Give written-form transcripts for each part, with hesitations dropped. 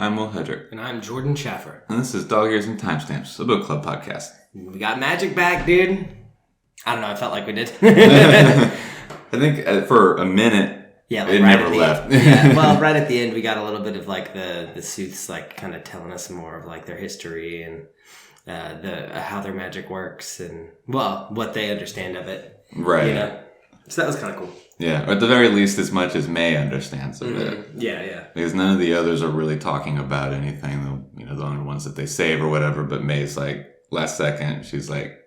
I'm Will Hedrick. And I'm Jordan Schaffer. And this is Dog Ears and Timestamps, a book club podcast. We got magic back, dude. I don't know, I felt like we did. I think for a minute, it right never left. Yeah, well, right at the end, we got a little bit of like the Sooths like kind of telling us more of like their history and how their magic works and, well, what they understand of it. Right. You know? So that was kind of cool. Yeah, or at the very least, as much as May understands of it. Yeah. Because none of the others are really talking about anything, the only ones that they save or whatever, but May's like, last second, she's like,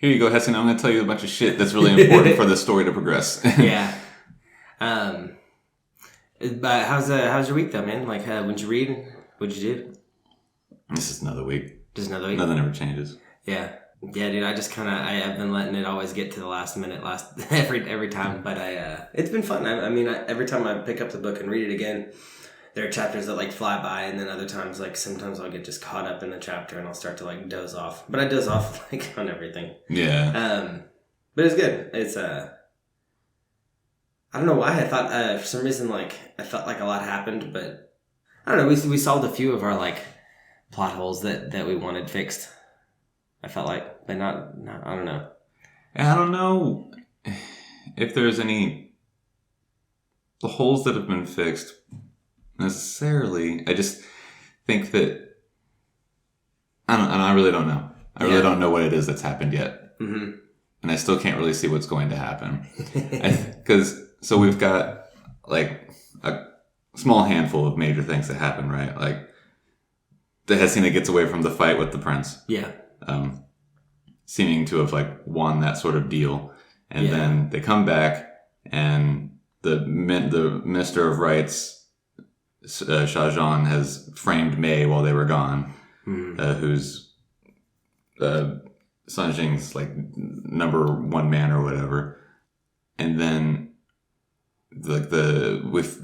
here you go, Hessin, I'm going to tell you a bunch of shit that's really important for the story to progress. Yeah. But how's your week though, man? Like, what'd you read? What'd you do? This is another week. Just another week? Nothing ever changes. Yeah, dude. I just I've been letting it always get to the last minute, every time. But it's been fun. I mean, every time I pick up the book and read it again, there are chapters that like fly by, and then other times, like sometimes I'll get just caught up in the chapter and I'll start to like doze off. But I doze off like on everything. Yeah. But it's good. It's I don't know why I thought for some reason like I felt like a lot happened, but I don't know. We solved a few of our like plot holes that we wanted fixed. I felt like, but not I don't know. I don't know if there's the holes that have been fixed necessarily. I just think that I really don't know. I really don't know what it is that's happened yet. Mm-hmm. And I still can't really see what's going to happen. So we've got like a small handful of major things that happen, right? Like the Hesina gets away from the fight with the prince. Yeah. Seeming to have like won that sort of deal. And then they come back and the Minister of Rights, Shah Jahan, has framed May while they were gone, who's Sanjing's like number one man or whatever. And then Hesina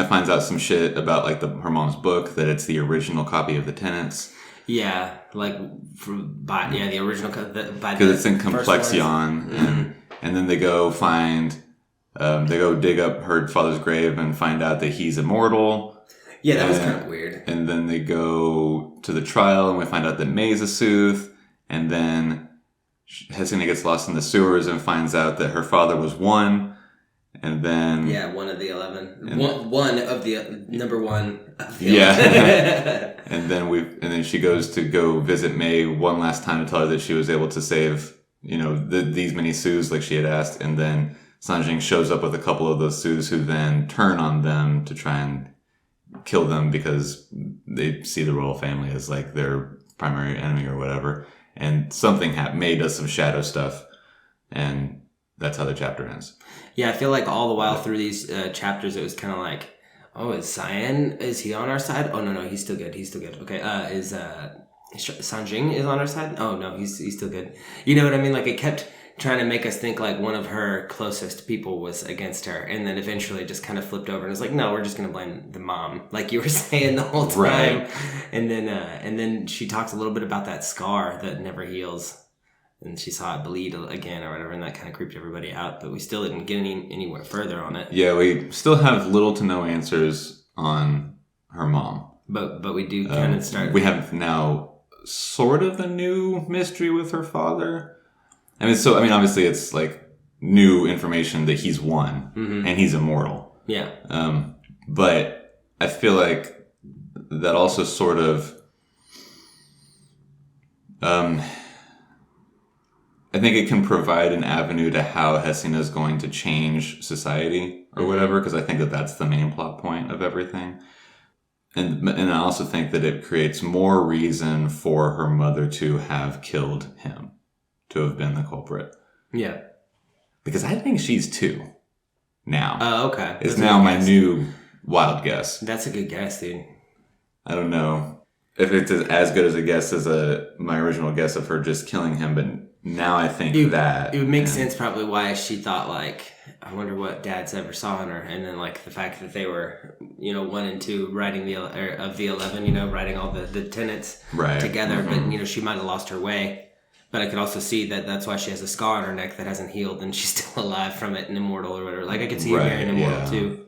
finds out some shit about like her mom's book, that it's the original copy of the Tenets. Yeah, like the original because it's in Complexion, and then they go dig up her father's grave and find out that he's immortal. Yeah, that was kind of weird. And then they go to the trial and we find out that May's a Sooth, and then Hesina gets lost in the sewers and finds out that her father was one. And then one of the 11. One of the number one of the 11. and then she goes to go visit May one last time to tell her that she was able to save, these many Sus like she had asked. And then Sanjing shows up with a couple of those Sus who then turn on them to try and kill them because they see the royal family as like their primary enemy or whatever. And something happened. May does some shadow stuff, and that's how the chapter ends. Yeah, I feel like all the while through these chapters, it was kind of like, oh, is Cyan, is he on our side? Oh, no, he's still good. Okay, is Sanjing is on our side? Oh, no, he's still good. You know what I mean? Like, it kept trying to make us think like one of her closest people was against her, and then eventually it just kind of flipped over and was like, no, we're just going to blame the mom, like you were saying the whole time. Right. And then she talks a little bit about that scar that never heals. And she saw it bleed again or whatever, and that kind of creeped everybody out. But we still didn't get anywhere further on it. Yeah, we still have little to no answers on her mom. But we do kind of start... We have now sort of a new mystery with her father. Obviously it's like new information that he's one, and he's immortal. Yeah. But I feel like that also sort of... I think it can provide an avenue to how Hesina is going to change society or whatever, because I think that that's the main plot point of everything. And I also think that it creates more reason for her mother to have killed him, to have been the culprit. Yeah. Because I think she's 2 now. Oh, okay. It's now my new wild guess. That's a good guess, dude. I don't know if it's as good as a guess as my original guess of her just killing him, but now I think it would make sense probably why she thought like, I wonder what Dad's ever saw in her, and then like the fact that they were 1 and 2 writing of the 11, writing all the tenets together, but she might have lost her way. But I could also see that that's why she has a scar on her neck that hasn't healed, and she's still alive from it and immortal or whatever. Like I could see her being immortal too.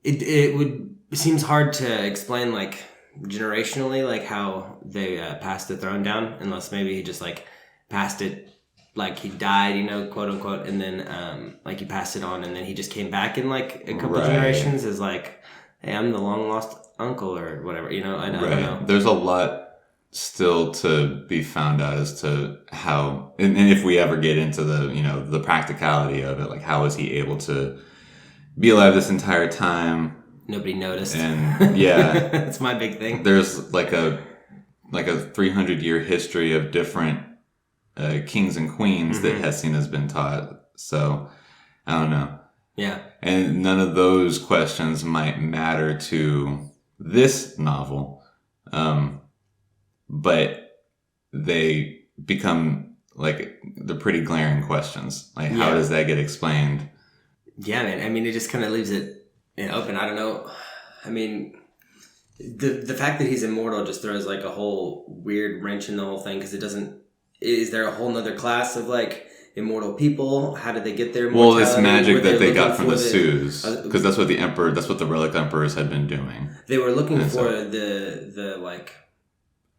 It would it seems hard to explain like generationally like how they passed the throne down, unless maybe he just like passed it like he died, you know, quote unquote, and then like he passed it on, and then he just came back in like a couple generations as like, hey, I'm the long lost uncle or whatever, you know. I don't know. There's a lot still to be found out as to how, and if we ever get into the, you know, the practicality of it, like how was he able to be alive this entire time? Nobody noticed. And yeah, that's my big thing. There's like a 300-year history of different kings and queens that Hessian has been taught. So I don't know. Yeah. And none of those questions might matter to this novel. But they become like the pretty glaring questions. Like, how does that get explained? Yeah, man. I mean, it just kind of leaves it open. I don't know. I mean, the fact that he's immortal just throws like a whole weird wrench in the whole thing, because it doesn't. Is there a whole nother class of like immortal people? How did they get their immortality? Well, it's magic that they got from the Sus, because that's what the relic emperors had been doing. They were looking for the like.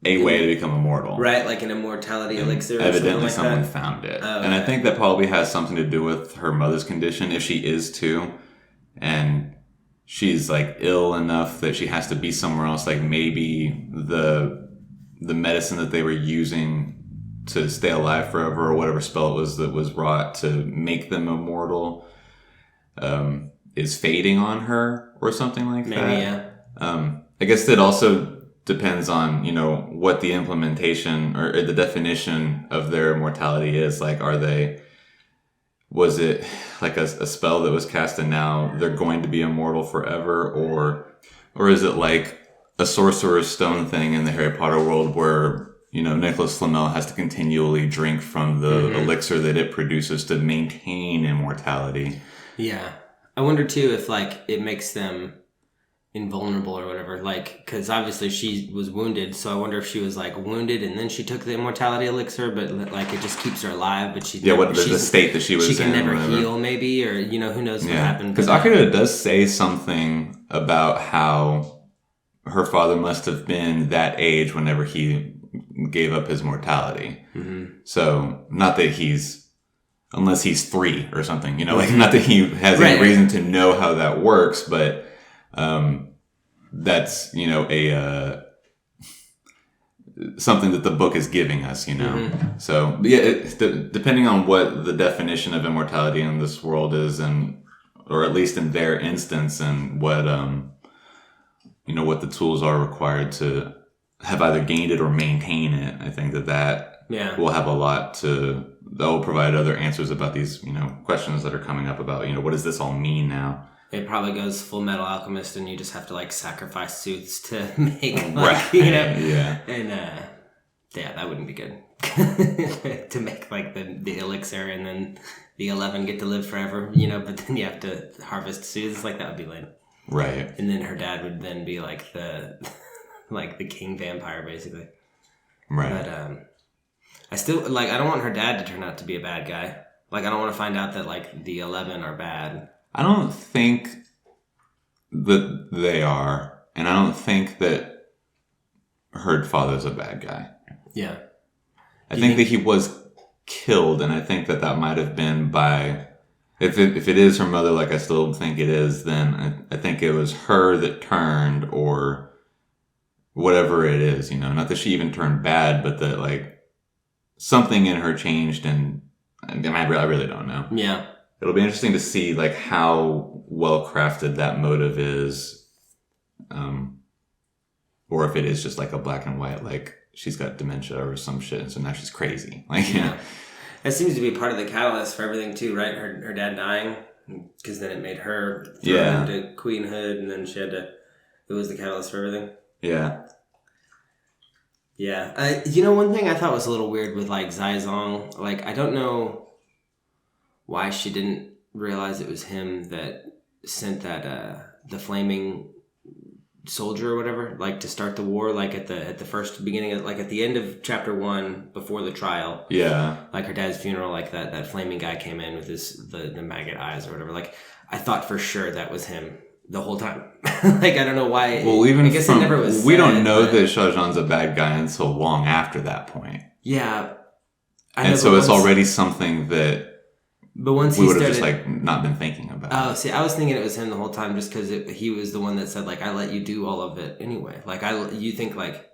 A way to become immortal. Right, like an immortality elixir or evidently something like someone that. found it. Oh, and I think that probably has something to do with her mother's condition, if she is too. And she's like ill enough that she has to be somewhere else. Like maybe the medicine that they were using to stay alive forever, or whatever spell it was that was wrought to make them immortal, is fading on her or something like that. Maybe, yeah. I guess that also depends on, you know, what the implementation or the definition of their immortality is. Like, was it like a spell that was cast and now they're going to be immortal forever? Or is it like a Sorcerer's Stone thing in the Harry Potter world where, you know, Nicholas Flamel has to continually drink from the elixir that it produces to maintain immortality? Yeah. I wonder too if like it makes them invulnerable or whatever, like, because obviously she was wounded, so I wonder if she was like wounded and then she took the immortality elixir, but like it just keeps her alive, but she's the state that she was in, she can never heal maybe, or you know, who knows what happened. Because Akira does say something about how her father must have been that age whenever he gave up his mortality. So not that unless he's 3 or something, you know, like not that he has any reason to know how that works, but that's, you know, something that the book is giving us, you know. So yeah, depending on what the definition of immortality in this world is, or at least in their instance, and what you know, what the tools are required to have either gained it or maintain it, I think that will have a lot that will provide other answers about these, you know, questions that are coming up about, you know, what does this all mean now? It probably goes Full Metal Alchemist, and you just have to like sacrifice suits to make, like, you know, and that wouldn't be good to make like the elixir, and then the 11 get to live forever, you know. But then you have to harvest suits, like that would be lame, right? And then her dad would then be like the king vampire, basically, right? But I still like, I don't want her dad to turn out to be a bad guy. Like, I don't want to find out that like the 11 are bad. I don't think that they are, and I don't think that her father's a bad guy. Yeah. I think that he was killed, and I think that might have been by... If it is her mother, like I still think it is, then I think it was her that turned, or whatever it is, you know. Not that she even turned bad, but that, like, something in her changed, and I really don't know. Yeah. It'll be interesting to see like how well crafted that motive is, or if it is just like a black and white, like she's got dementia or some shit, and so now she's crazy. Like, yeah, that seems to be part of the catalyst for everything too, right? Her dad dying, because then it made her throw into queenhood, and then it was the catalyst for everything. Yeah. Yeah. You know, one thing I thought was a little weird with like Zai-Zong, like I don't know why she didn't realize it was him that sent that the flaming soldier or whatever, like to start the war, like at the first beginning of, like at the end of chapter 1 before the trial. Yeah. Like her dad's funeral, like that flaming guy came in with the maggot eyes or whatever. Like I thought for sure that was him. the whole time. Like, I don't know why. Well, even I guess it never was we don't said, know but- that Shah Jahan's a bad guy until long after that point. Yeah. And so it's already something that but once we he would have started, just like not been thinking about. oh, see, I was thinking it was him the whole time just because he was the one that said, like, I let you do all of it anyway. Like, you think, like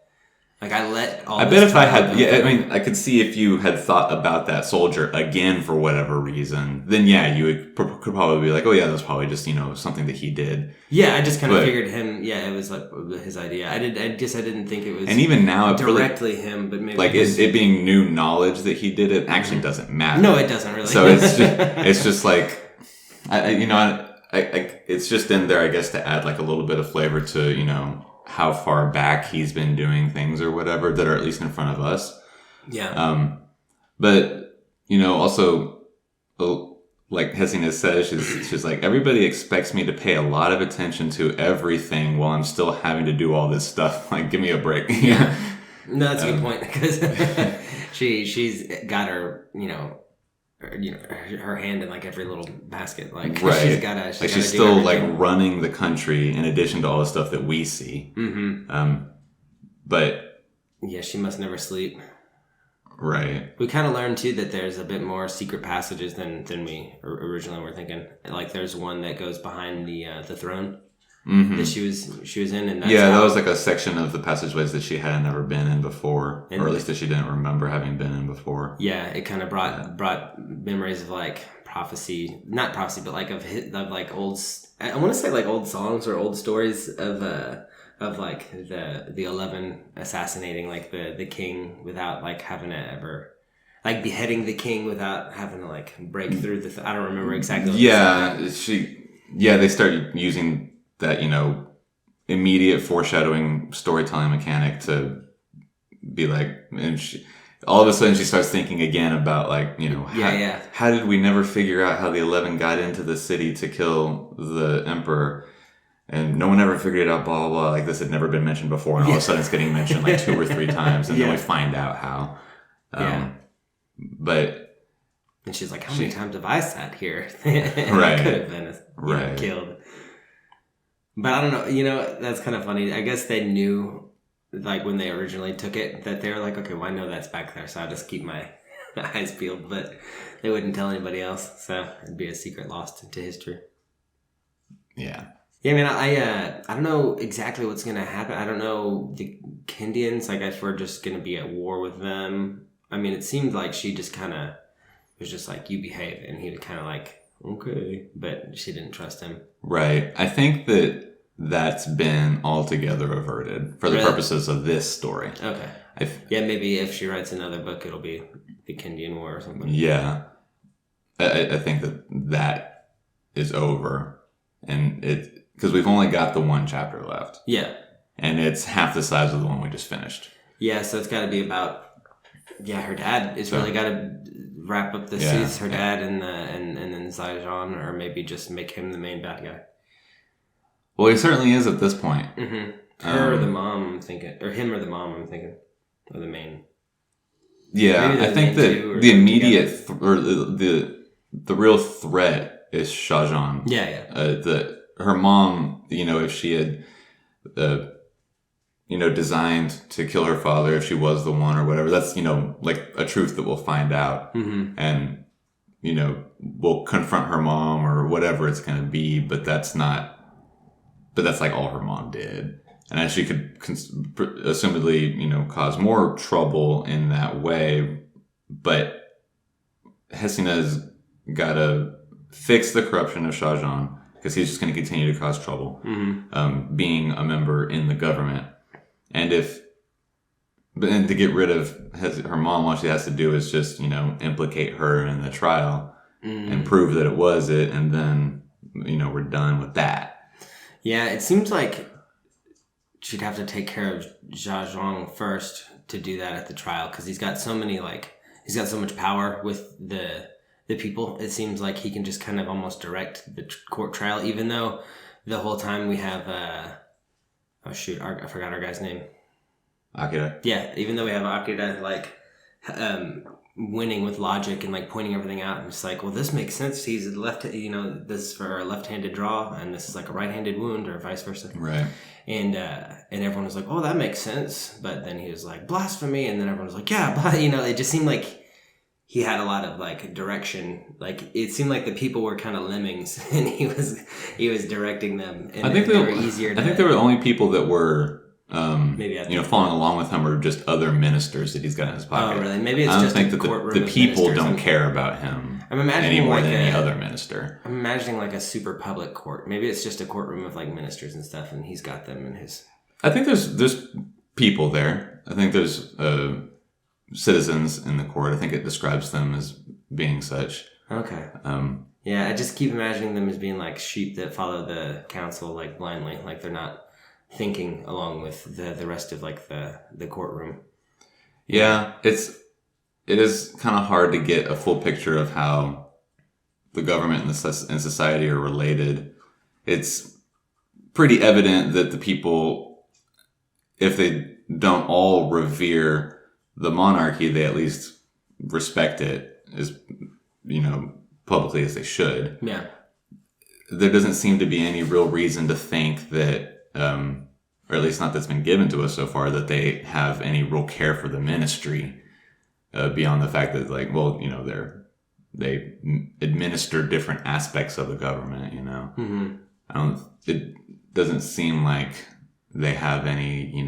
I let all I this bet if I trouble had, go yeah, I through. mean, I could see if you had thought about that soldier again for whatever reason, then yeah, you would could probably be like, oh yeah, that's probably just, something that he did. Yeah, I just kind of But- figured him, yeah, it was like his idea. I didn't think it was And even now, it really, directly him, but maybe like it being new knowledge that he did it actually doesn't matter. No, it doesn't really. So it's just like, it's just in there, I guess, to add like a little bit of flavor to, how far back he's been doing things or whatever that are at least in front of us. Yeah. But, also, like Hesina says, she's like, everybody expects me to pay a lot of attention to everything while I'm still having to do all this stuff. Like, give me a break. Yeah. No, that's a good point because she's got her, her hand in like every little basket. Like, right. she's still like running the country in addition to all the stuff that we see. Mm-hmm. But yeah, she must never sleep. Right. We kind of learned too that there's a bit more secret passages than we originally were thinking. Like, there's one that goes behind the throne that she was in, and that's that was like a section of the passageways that she had never been in before, or at least that she didn't remember having been in before. Yeah, it kind of brought memories of like prophecy, not prophecy, but like of like old. I want to say like old songs or old stories of like the 11 assassinating like the king without like having to ever like beheading the king without having to like break through the. I don't remember exactly. What they started using that immediate foreshadowing storytelling mechanic to be like, and all of a sudden she starts thinking again about like how did we never figure out how the 11 got into the city to kill the emperor? And no one ever figured it out, blah, blah, blah. Like, this had never been mentioned before. And all of a sudden it's getting mentioned like 2 or 3 times. And then we find out how. But. And she's like, how many times have I sat here? Right. Could have been killed. But I don't know. That's kind of funny. I guess they knew, like, when they originally took it, that they were like, okay, well, I know that's back there. So I'll just keep my eyes peeled. But they wouldn't tell anybody else. So it'd be a secret lost to history. Yeah. Yeah, man, I don't know exactly what's going to happen. I don't know the Kindians, like, if we're just going to be at war with them. I mean, it seemed like she just kind of was just like, you behave. And he was kind of like, okay. But she didn't trust him. Right. I think that's been altogether averted for the purposes of this story. Okay. Maybe if she writes another book, it'll be the Kindian War or something. Yeah. I think that is over. And because we've only got the 1 chapter left. Yeah. And it's half the size of the one we just finished. Yeah, so it's got to be about, her dad. It's really got to wrap up the series, her dad and then Zaijan, or maybe just make him the main bad guy. Well, he certainly is at this point. Mm-hmm. Her or the mom, I'm thinking. Or him or the mom, I'm thinking. Or the main. Yeah, I think that the immediate, or the real threat is Shah Jahan. Yeah. Her mom, if she had, designed to kill her father, if she was the one or whatever, that's, like a truth that we'll find out. Mm-hmm. And, we'll confront her mom or whatever it's going to be, but that's like all her mom did. And she could assumedly, cause more trouble in that way. But Hesina's got to fix the corruption of Shah Jahan, because he's just going to continue to cause trouble, being a member in the government. And to get rid of her mom, all she has to do is just, implicate her in the trial and prove that it was it. And then, we're done with that. Yeah, it seems like she'd have to take care of Zha Zhang first to do that at the trial, because he's got so much power with the people. It seems like he can just kind of almost direct the court trial, even though the whole time we have I forgot our guy's name. Akira. Yeah, even though we have Akira, like winning with logic and like pointing everything out. And it's like, well, this makes sense. He's left, this is for a left-handed draw, and this is like a right-handed wound, or vice versa. Right. And everyone was like, oh, that makes sense. But then he was like, blasphemy. And then everyone was like, yeah, but it just seemed like he had a lot of like direction. Like it seemed like the people were kind of lemmings, and he was directing them. And I think they were easier. I think they were the only people that were maybe following along with him, or just other ministers that he's got in his pocket. Oh, really? Maybe it's I don't just think a that courtroom. the people ministers. don't care about him I'm imagining any more like than any other minister. I'm imagining like a super public court. Maybe it's just a courtroom of like ministers and stuff, and he's got them in his. I think there's people there. I think there's citizens in the court. I think it describes them as being such. Okay. Yeah, I just keep imagining them as being like sheep that follow the council like blindly, like they're not thinking along with the rest of like the courtroom. Yeah, it is kind of hard to get a full picture of how the government and society are related. It's pretty evident that the people, if they don't all revere the monarchy, they at least respect it as, publicly as they should. Yeah. There doesn't seem to be any real reason to think that, or at least not that's been given to us so far, that they have any real care for the ministry, beyond the fact that, like, well, they administer different aspects of the government, Mm-hmm. It doesn't seem like they have any,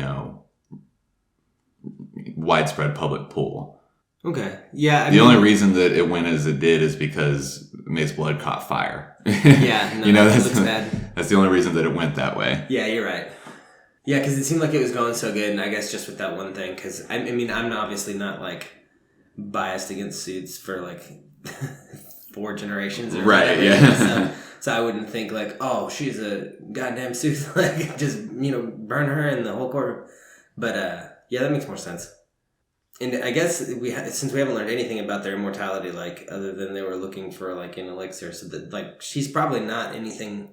widespread public pull. Okay. Yeah. The only reason that it went as it did is because May's blood caught fire. Yeah. No, that looks bad. That's the only reason that it went that way. Yeah, you're right. Yeah, because it seemed like it was going so good, and I guess just with that one thing, because I'm obviously not like biased against suits for like 4 generations or right. whatever. Yeah. So I wouldn't think like, oh, she's a goddamn suit, like just burn her in the whole courtroom. But yeah, that makes more sense. And I guess since we haven't learned anything about their immortality, like other than they were looking for like an elixir, so that like she's probably not anything.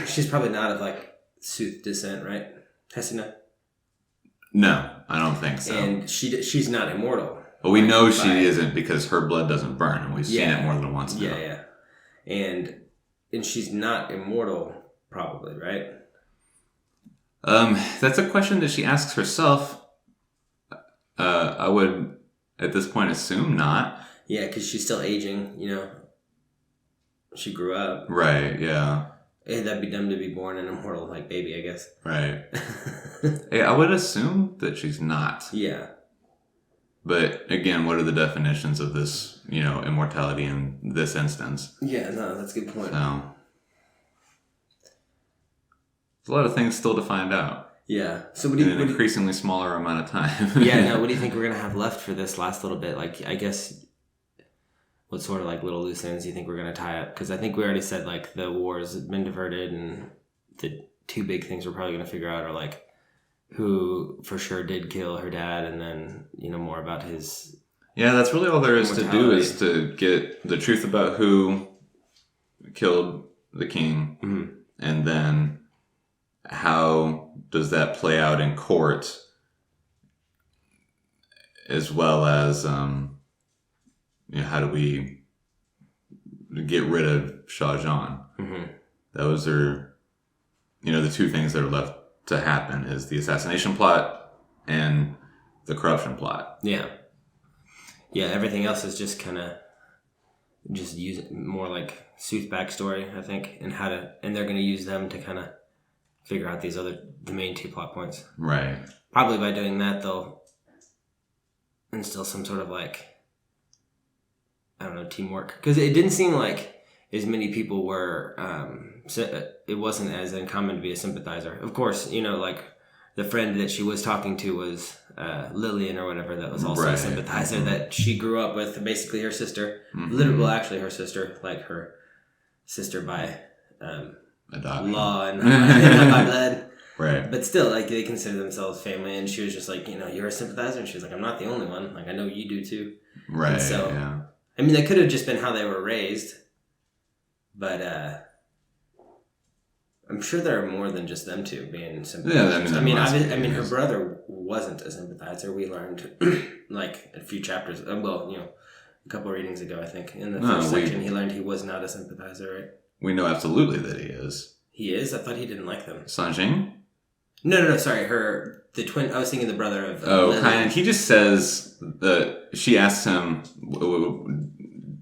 She's probably not of like Sooth descent, right? Hesina? No, I don't think so. And she's not immortal. But we know she isn't because her blood doesn't burn, and we've seen it more than once now. Yeah. And she's not immortal, probably, right? That's a question that she asks herself. I would, at this point, assume not. Yeah, because she's still aging, She grew up. Right, yeah. Hey, that'd be dumb to be born an immortal, like, baby, I guess. Right. Hey, I would assume that she's not. Yeah. But, again, what are the definitions of this, immortality in this instance? Yeah, no, that's a good point. So, there's a lot of things still to find out. Yeah. So in an increasingly smaller amount of time. Yeah, no, what do you think we're going to have left for this last little bit? Like, I guess, what sort of, like, little loose ends do you think we're going to tie up? Because I think we already said, like, the wars have been diverted, and the 2 big things we're probably going to figure out are, like, who for sure did kill her dad, and then, more about his... Yeah, that's really all there is to do, is to get the truth about who killed the king, mm-hmm. and then how does that play out in court, as well as how do we get rid of Shah Jahan? Mm-hmm. Those are the 2 things that are left to happen, is the assassination plot and the corruption plot. Yeah Everything else is just kind of just use more like Sooth backstory, I think, and they're going to use them to kind of figure out the main 2 plot points. Right. Probably by doing that, they'll instill some sort of like, I don't know, teamwork. Because it didn't seem like as many people were, it wasn't as uncommon to be a sympathizer. Of course, like the friend that she was talking to was Lillian or whatever, that was also a sympathizer that she grew up with, basically her sister. Mm-hmm. Literally, well, actually her sister, like her sister by... adoption. Law and not by blood. Right. But still, like, they consider themselves family, and she was just like, you're a sympathizer, and she was like, I'm not the only one. Like, I know you do too. Right. And so, yeah. I mean, that could have just been how they were raised, but I'm sure there are more than just them two being sympathizers. Yeah, I mean, her brother wasn't a sympathizer. We learned like a few chapters. A couple of readings ago, I think, in the first section, he learned he was not a sympathizer. Right? We know absolutely that he is. He is. I thought he didn't like them. Sanjing? No. Sorry, the twin. I was thinking the brother of. Kind. He just says that she asks him,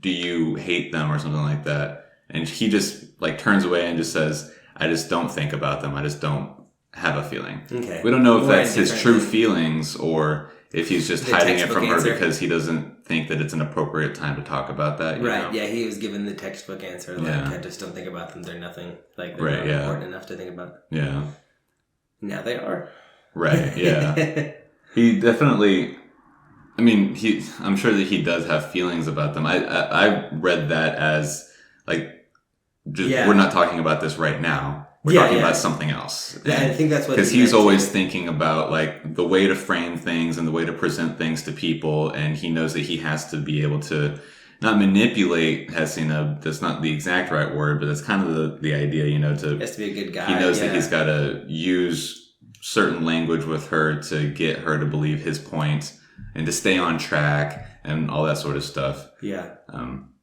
"Do you hate them?" or something like that, and he just like turns away and just says, "I just don't think about them. I just don't have a feeling." Okay. We don't know if that's his true feelings or if he's just hiding it from her because he doesn't think that it's an appropriate time to talk about that. You know? Yeah, he was given the textbook answer. Like, I just don't think about them. They're nothing. Like, they're not important enough to think about. Yeah. Now they are. Right, yeah. He definitely... I mean, I'm sure that he does have feelings about them. I read that as, like, we're not talking about this right now. We're talking about something else. Yeah, I think that's what... Because he's always thinking about, like, the way to frame things and the way to present things to people, and he knows that he has to be able to not manipulate Hesina. That's not the exact right word, but that's kind of the idea, you know, he has to be a good guy. He knows that he's got to use certain language with her to get her to believe his point and to stay on track and all that sort of stuff. Yeah.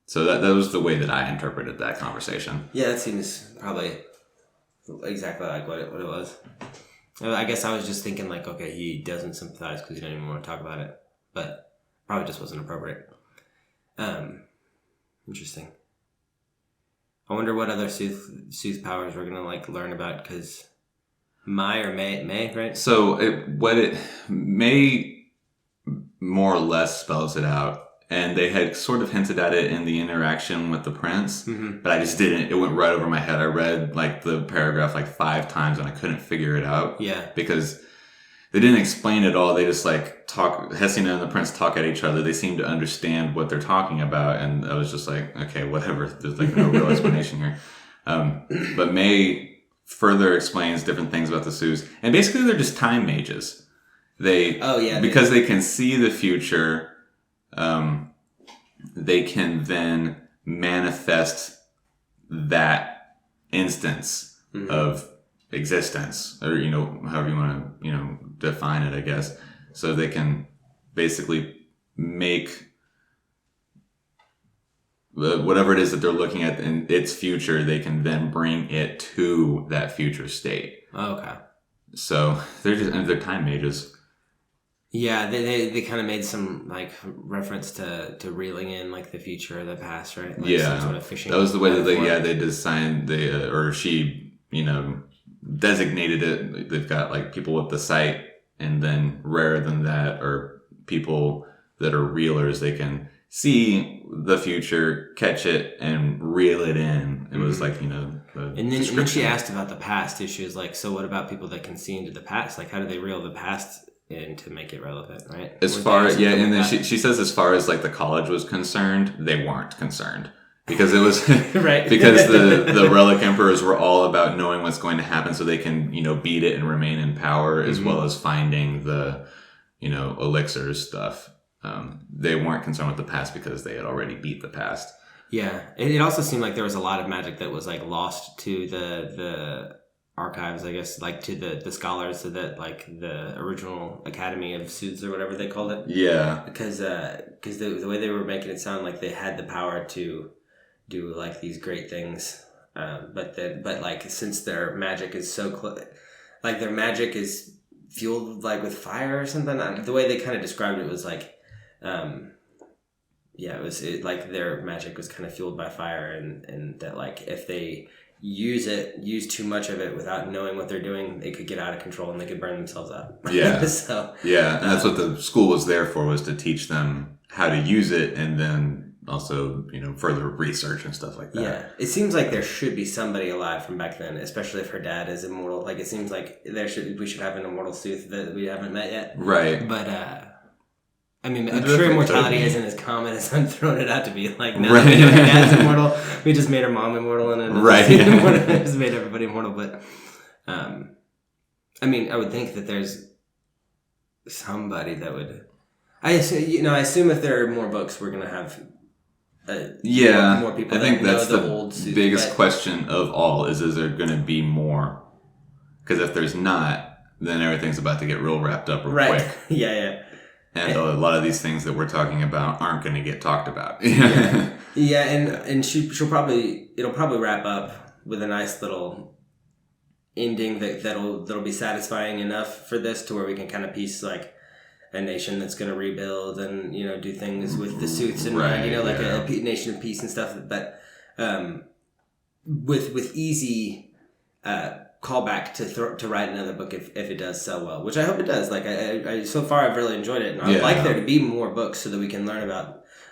So that was the way that I interpreted that conversation. Yeah, that seems probably exactly like what it was. I guess I was just thinking like, okay, he doesn't sympathize because he didn't even want to talk about it, but probably just wasn't appropriate. Interesting. I wonder what other sooth powers we're gonna like learn about because May, right? So May more or less spells it out. And they had sort of hinted at it in the interaction with the prince, but I just didn't. It went right over my head. I read like the paragraph like 5 times and I couldn't figure it out. Yeah. Because they didn't explain it all. They just like talk, Hesina and the prince talk at each other. They seem to understand what they're talking about. And I was just like, okay, whatever. There's like no real explanation here. But May further explains different things about the Sus. And basically they're just time mages. Because they can see the future, they can then manifest that instance of existence, or however you want to define it, I guess. So they can basically make whatever it is that they're looking at in its future, they can then bring it to that future state. Okay. So they're time mages. Yeah, they kind of made some like reference to reeling in like the future or the past, right? Like some sort of fishing. That was the way that they designed or she designated it. They've got like people with the sight, and then rarer than that are people that are reelers. They can see the future, catch it, and reel it in. It was like and then she asked about the past. She was like, so what about people that can see into the past? Like, how do they reel the past in to make it relevant, right? And then she says as far as like the college was concerned, they weren't concerned because it was right because the relic emperors were all about knowing what's going to happen so they can beat it and remain in power, as well as finding the elixirs stuff. They weren't concerned with the past because they had already beat the past. Yeah, it also seemed like there was a lot of magic that was like lost to the archives, I guess, like to the scholars, so that like the original Academy of Sooths or whatever they called it. Yeah, because the way they were making it sound like they had the power to do like these great things, but like since their magic is so like their magic is fueled like with fire or something. The way they kind of described it was like, like their magic was kind of fueled by fire, and that like if they use too much of it without knowing what they're doing, they could get out of control and they could burn themselves up. Yeah. So yeah, and that's what the school was there for, was to teach them how to use it, and then also further research and stuff like that. Yeah, it seems like there should be somebody alive from back then, especially if her dad is immortal. Like it seems like we should have an immortal Sooth that we haven't met yet. Right. But I'm sure immortality isn't as common as I'm throwing it out to be. Like, now right. that her dad's immortal, we just made her mom immortal, and then just made everybody immortal. But, I would think that there's somebody that would... I assume if there are more books, we're going to have more people. I think that's know the old suits, biggest question of all is there going to be more? Because if there's not, then everything's about to get real wrapped up real quick. Yeah. And a lot of these things that we're talking about aren't going to get talked about. Yeah, and it'll probably wrap up with a nice little ending that'll be satisfying enough for this to where we can kind of piece like a nation that's going to rebuild and do things with the suits in mind, like a nation of peace and stuff. But with easy callback to write another book if it does sell well, which I hope it does. Like I so far I've really enjoyed it, and I would like there to be more books so that we can learn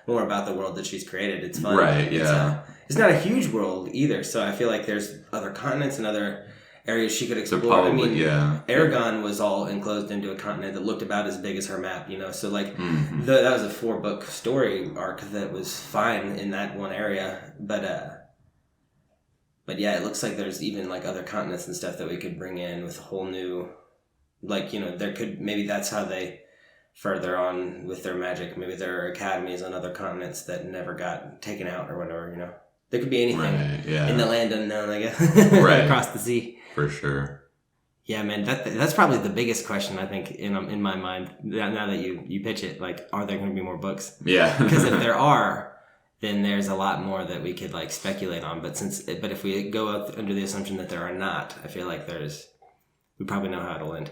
more about the world that she's created. It's fun, right? Yeah, it's not a huge world either, so I feel like there's other continents and other areas she could explore. Probably, Aragon was all enclosed into a continent that looked about as big as her map, so like that was a 4-book story arc that was fine in that one area, but yeah, it looks like there's even like other continents and stuff that we could bring in with a whole new, like, maybe that's how they further on with their magic. Maybe there are academies on other continents that never got taken out or whatever, There could be anything in the land unknown, I guess, across the sea. For sure. Yeah, man, that's probably the biggest question, I think, in my mind, now that you pitch it. Like, are there going to be more books? Yeah. Because if there are, then there's a lot more that we could like speculate on. But if we go out under the assumption that there are not, I feel like we probably know how it'll end.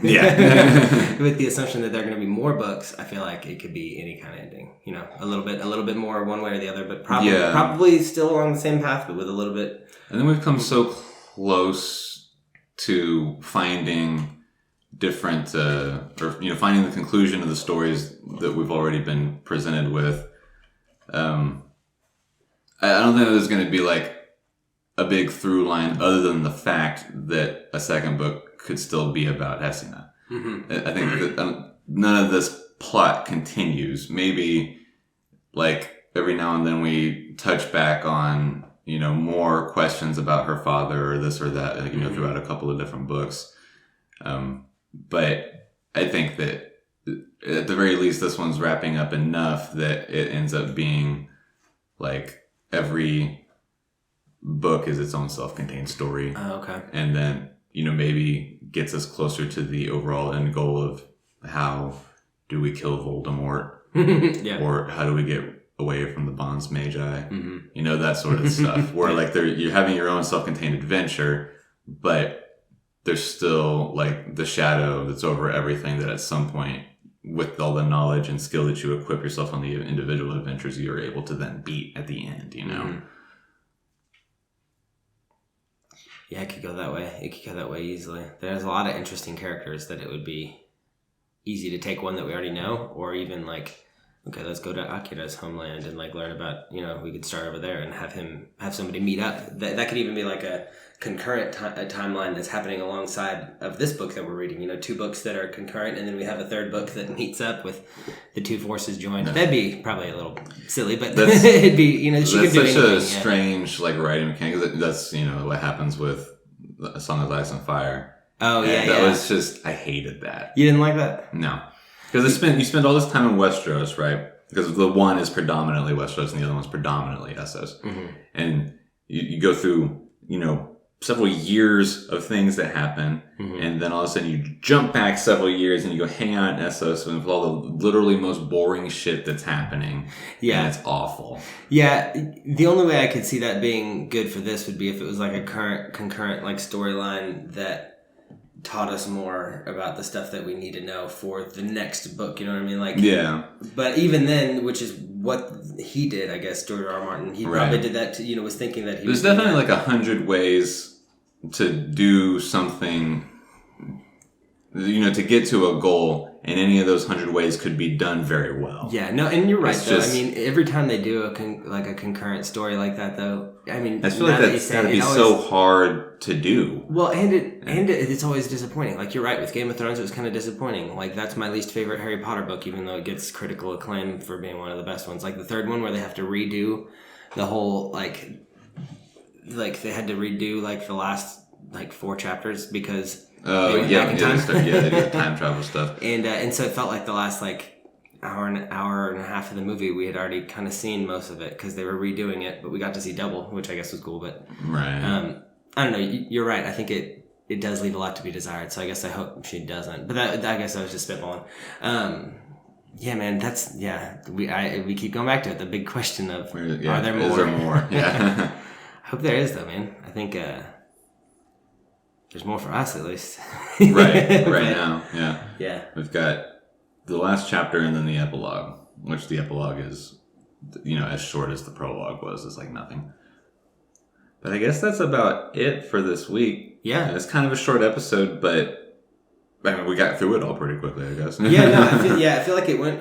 Yeah. With the assumption that there are going to be more books, I feel like it could be any kind of ending. A little bit more one way or the other, but probably still along the same path, but with a little bit. And then we've come so close to finding different, finding the conclusion of the stories that we've already been presented with. I don't think there's going to be like a big through line other than the fact that a second book could still be about Hesina. Mm-hmm. I think that none of this plot continues. Maybe like every now and then we touch back on, more questions about her father or this or that, like, throughout a couple of different books. But I think that at the very least, this one's wrapping up enough that it ends up being like every book is its own self-contained story. Oh, okay. And then, maybe gets us closer to the overall end goal of how do we kill Voldemort? Yeah. Or how do we get away from the Bonds Magi? Mm-hmm. That sort of stuff. Where like you're having your own self-contained adventure, but there's still like the shadow that's over everything that at some point, with all the knowledge and skill that you equip yourself on the individual adventures, you're able to then beat at the end, Mm-hmm. Yeah, it could go that way. It could go that way easily. There's a lot of interesting characters that it would be easy to take one that we already know, or even like, okay, let's go to Akira's homeland and like learn about, we could start over there and have somebody meet up. That could even be like a concurrent timeline that's happening alongside of this book that we're reading. 2 books that are concurrent, and then we have a third book that meets up with the 2 forces joined. No. That'd be probably a little silly, but it'd be, she could do anything. That's such a strange like writing mechanic. That's what happens with A Song of Ice and Fire. Oh yeah, and that was just, I hated that. You didn't like that? No. Because you spend all this time in Westeros, right? Because the one is predominantly Westeros and the other one's predominantly Essos. Mm-hmm. And you go through, several years of things that happen, mm-hmm. and then all of a sudden you jump back several years and you go hang out in Essos with all the literally most boring shit that's happening. Yeah. And it's awful. Yeah. The only way I could see that being good for this would be if it was like a concurrent like storyline that taught us more about the stuff that we need to know for the next book, you know what I mean? Like, yeah. But even then, which is what he did, I guess, George R. R. Martin, he probably did that to, was thinking that There's definitely like 100 ways to do something, to get to a goal, and any of those 100 ways could be done very well. Yeah, no, and you're right, though. I mean, every time they do a concurrent story like that, though, I mean, I feel like that's got to be so hard to do. Well, and it's always disappointing. Like, you're right, with Game of Thrones, it was kind of disappointing. Like, that's my least favorite Harry Potter book, even though it gets critical acclaim for being one of the best ones. Like, the third one where they have to redo the whole, like they had to redo, like, the last, 4 chapters because they went back in time. They do the time travel stuff. And so it felt like the last, hour and a half of the movie, we had already kind of seen most of it because they were redoing it, but we got to see double, which I guess was cool. But right. I don't know. You're right. I think it does leave a lot to be desired. So I guess I hope she doesn't. But I guess I was just spitballing. Yeah, man. We keep going back to it. The big question of are there more? Is there more? Yeah. I hope there is, though, man. I think there's more for us, at least. right now. Yeah. Yeah. We've got the last chapter and then the epilogue, which the epilogue is, as short as the prologue was. It's like nothing. But I guess that's about it for this week. Yeah. It's kind of a short episode, but I mean, we got through it all pretty quickly, I guess. I feel like it went,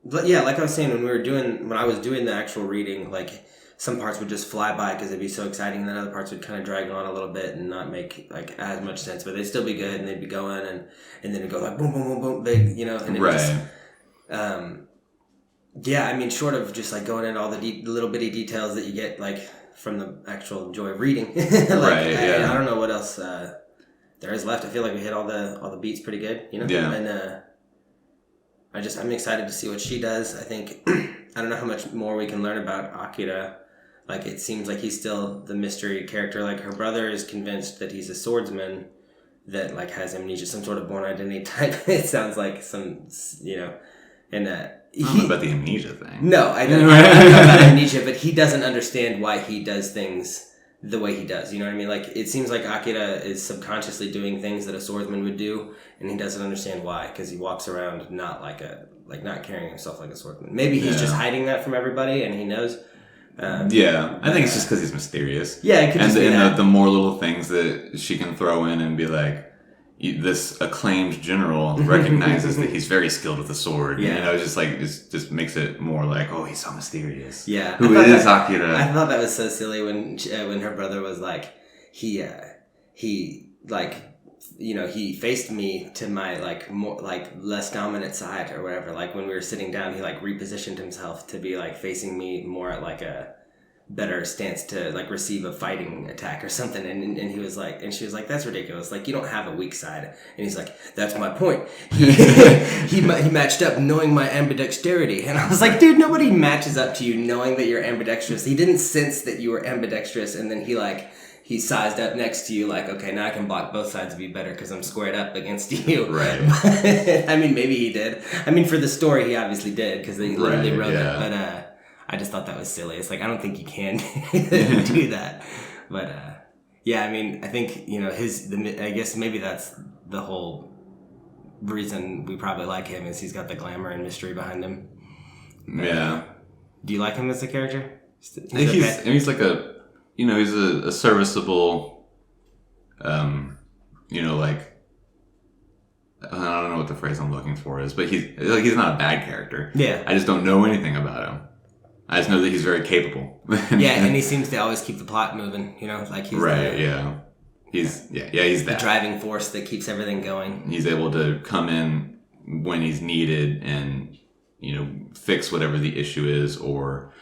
like I was saying, when I was doing the actual reading, like, some parts would just fly by because it'd be so exciting, and then other parts would kind of drag on a little bit and not make like as much sense, but they'd still be good and they'd be going and then it'd go like boom, boom, boom, boom, big, and it just, short of just like going into all the little bitty details that you get like from the actual joy of reading. I don't know what else there is left. I feel like we hit all the beats pretty good, Yeah. And I'm excited to see what she does. I think I don't know how much more we can learn about Akira. Like, it seems like he's still the mystery character. Like, her brother is convinced that he's a swordsman that, like, has amnesia, some sort of born identity type. It sounds like some, and I don't know about the amnesia thing. No, I don't know about amnesia, but he doesn't understand why he does things the way he does. You know what I mean? Like, it seems like Akira is subconsciously doing things that a swordsman would do, and he doesn't understand why, because he walks around not carrying himself like a swordsman. Maybe he's just hiding that from everybody, and he knows. I think it's just because he's mysterious. Yeah, it could just be that. The more little things that she can throw in and be like, this acclaimed general recognizes that he's very skilled with the sword. Yeah. It just makes it more like, oh, he's so mysterious. Yeah. Who is Akira? I thought that was so silly when her brother was like, he faced me to my like more like less dominant side or whatever. Like when we were sitting down, he like repositioned himself to be like facing me more at like a better stance to like receive a fighting attack or something. And he was like, and she was like, that's ridiculous. Like, you don't have a weak side. And he's like, that's my point. He matched up knowing my ambidexterity. And I was like, dude, nobody matches up to you knowing that you're ambidextrous. He didn't sense that you were ambidextrous. And then he sized up next to you like, okay, now I can block both sides of you better because I'm squared up against you. Right. But, I mean, maybe he did. I mean, for the story, he obviously did because they literally wrote it. But I just thought that was silly. It's like, I don't think you can do that. But I mean, I think, I guess maybe that's the whole reason we probably like him is he's got the glamour and mystery behind him. Yeah. Do you like him as a character? He's like he's a serviceable, like, I don't know what the phrase I'm looking for is, but he's not a bad character. Yeah. I just don't know anything about him. I just know that he's very capable. And he seems to always keep the plot moving, like he's He's that. The driving force that keeps everything going. He's able to come in when he's needed and, fix whatever the issue is, or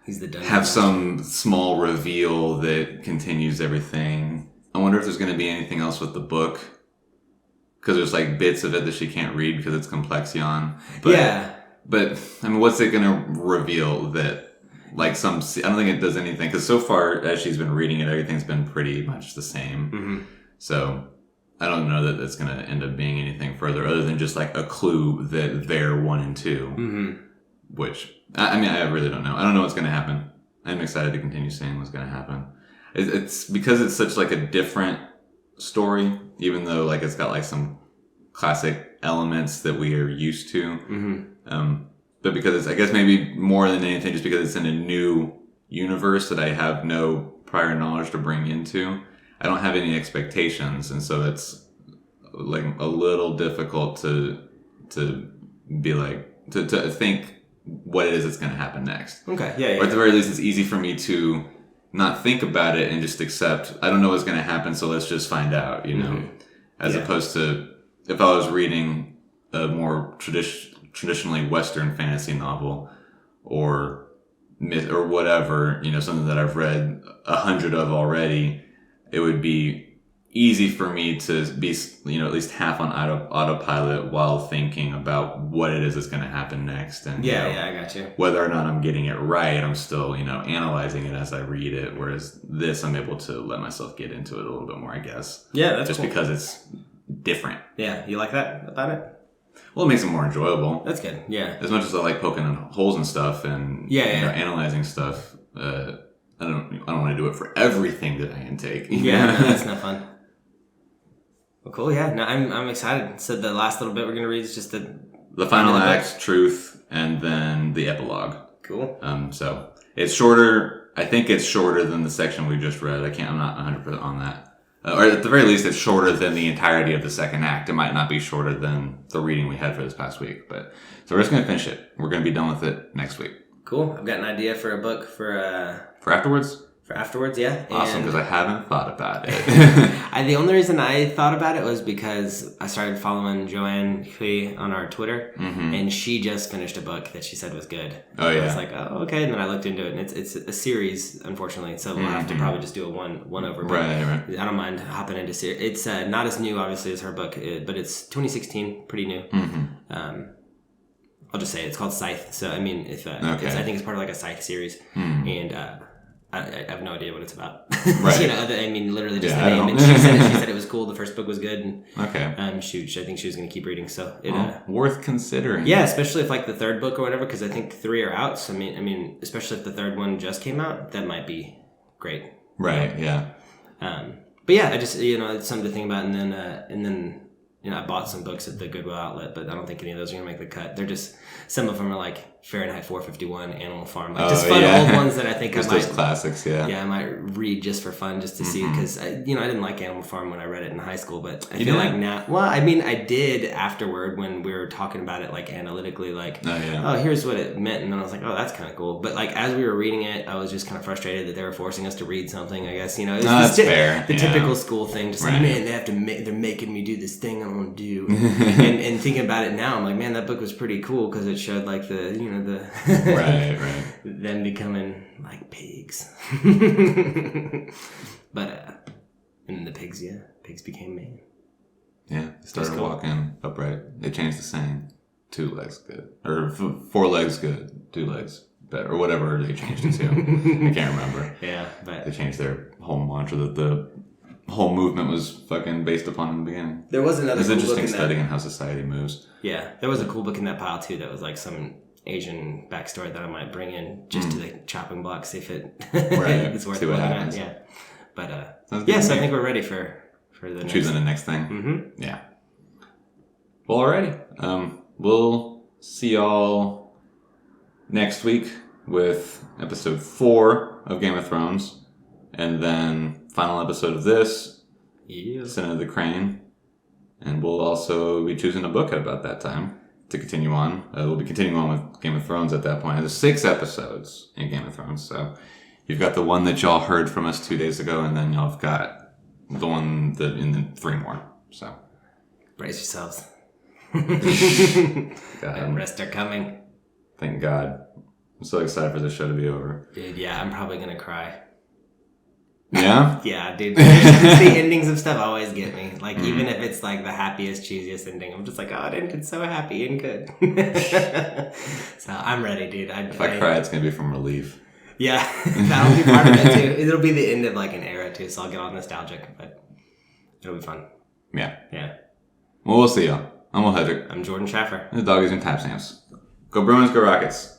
he's the have some small reveal that continues everything. I wonder if there's going to be anything else with the book, because there's like bits of it that she can't read because it's complexion. But I mean, what's it going to reveal that, like, I don't think it does anything, because so far as she's been reading it, everything's been pretty much the same. Mm-hmm. So I don't know that it's going to end up being anything further other than just like a clue that they're 1 and 2, mm-hmm. which I mean, I really don't know. I don't know what's going to happen. I'm excited to continue seeing what's going to happen. It's because it's such like a different story, even though like it's got like some classic elements that we are used to. Mm-hmm. But because it's, I guess maybe more than anything, just because it's in a new universe that I have no prior knowledge to bring into, I don't have any expectations, and so it's like a little difficult to be like to think what it is that's going to happen next. Okay, yeah. Or at the very least, it's easy for me to not think about it and just accept, I don't know what's going to happen, so let's just find out, Mm-hmm. As opposed to if I was reading a more traditionally Western fantasy novel or myth or whatever, something that I've read 100 of already, it would be easy for me to be, at least half on autopilot while thinking about what it is that's going to happen next. And I got you. Whether or not I'm getting it right, I'm still, analyzing it as I read it. Whereas this, I'm able to let myself get into it a little bit more, I guess. Yeah, that's just cool. because it's different. Yeah, you like that about it? Well, it makes it more enjoyable. That's good. Yeah. As much as I like poking holes and stuff and analyzing stuff, I don't want to do it for everything that I intake. Yeah, no, that's not fun. Well, cool. Yeah, no, I'm excited. So the last little bit we're gonna read is just the final act, truth, and then the epilogue. Cool. So it's shorter. I think it's shorter than the section we just read. I'm not 100% on that. Or at the very least, it's shorter than the entirety of the second act. It might not be shorter than the reading we had for this past week, but so we're just gonna finish it. We're gonna be done with it next week. Cool. I've got an idea for a book for afterwards. For afterwards, yeah. Awesome, because I haven't thought about it. The only reason I thought about it was because I started following Joanne Hui on our Twitter, and she just finished a book that she said was good. Oh, yeah. I was like, oh, okay. And then I looked into it, and it's a series, unfortunately, so we'll have to probably just do a one over. But right. I don't mind hopping into series. It's not as new, obviously, as her book, but it's 2016, pretty new. I'll just say it's called Scythe. So I mean, if I think it's part of like a Scythe series, and I have no idea what it's about. Right. Literally just the name. And she said it was cool. The first book was good. And, okay. I think she was going to keep reading. So worth considering. Yeah, especially if like the third book or whatever, because I think 3 are out. So I mean, especially if the third one just came out, that might be great. Right. Yeah. But yeah, I just it's something to think about. And then I bought some books at the Goodwill outlet, but I don't think any of those are going to make the cut. They're just, some of them are like Fahrenheit 451, Animal Farm, like just fun old ones that I think just I might. Those classics, yeah. Yeah, I might read just for fun, just to see, because I didn't like Animal Farm when I read it in high school, but I feel like now, I did afterward when we were talking about it like analytically, like, here's what it meant, and then I was like, oh, that's kind of cool. But like as we were reading it, I was just kind of frustrated that they were forcing us to read something. I guess it's that's fair. The typical school thing, just like, man, they're making me do this thing I don't want to do. and thinking about it now, I'm like, man, that book was pretty cool because it showed like the right them becoming like pigs. But and the pigs became man. Yeah, they started walking upright. They changed the saying, 2 legs good, or 4 legs good, 2 legs better, or whatever they changed it to. I can't remember. Yeah, but they changed their whole mantra that the whole movement was fucking based upon in the beginning. There was another. It's interesting studying how society moves. Yeah, there was a cool book in that pile too. That was like some Asian backstory that I might bring in just to the chopping block, see if it it's worth looking at. Yeah, but so I think we're ready for the choosing the next thing. Yeah. Well, alrighty. We'll see y'all next week with episode 4 of Game of Thrones, and then final episode of this, Descendant of the Crane, and we'll also be choosing a book at about that time to continue on. We'll be continuing on with Game of Thrones at that point. There's 6 episodes in Game of Thrones, so you've got the one that y'all heard from us 2 days ago, and then y'all have got the one and then 3 more. So brace yourselves. God. Rest are coming. Thank God. I'm so excited for this show to be over. Dude, yeah, I'm probably gonna cry. Yeah? Yeah, dude. The endings of stuff always get me. Like, even if it's like the happiest, cheesiest ending, I'm just like, oh, it ended so happy and good. So I'm ready, dude. If I cry, it's going to be from relief. Yeah, that'll be part of it too. It'll be the end of like an era too, so I'll get all nostalgic, but it'll be fun. Yeah. Yeah. Well, we'll see y'all. I'm Will Hedrick. I'm Jordan Schaffer. The dog is in tap stamps. Go Bruins, go Rockets.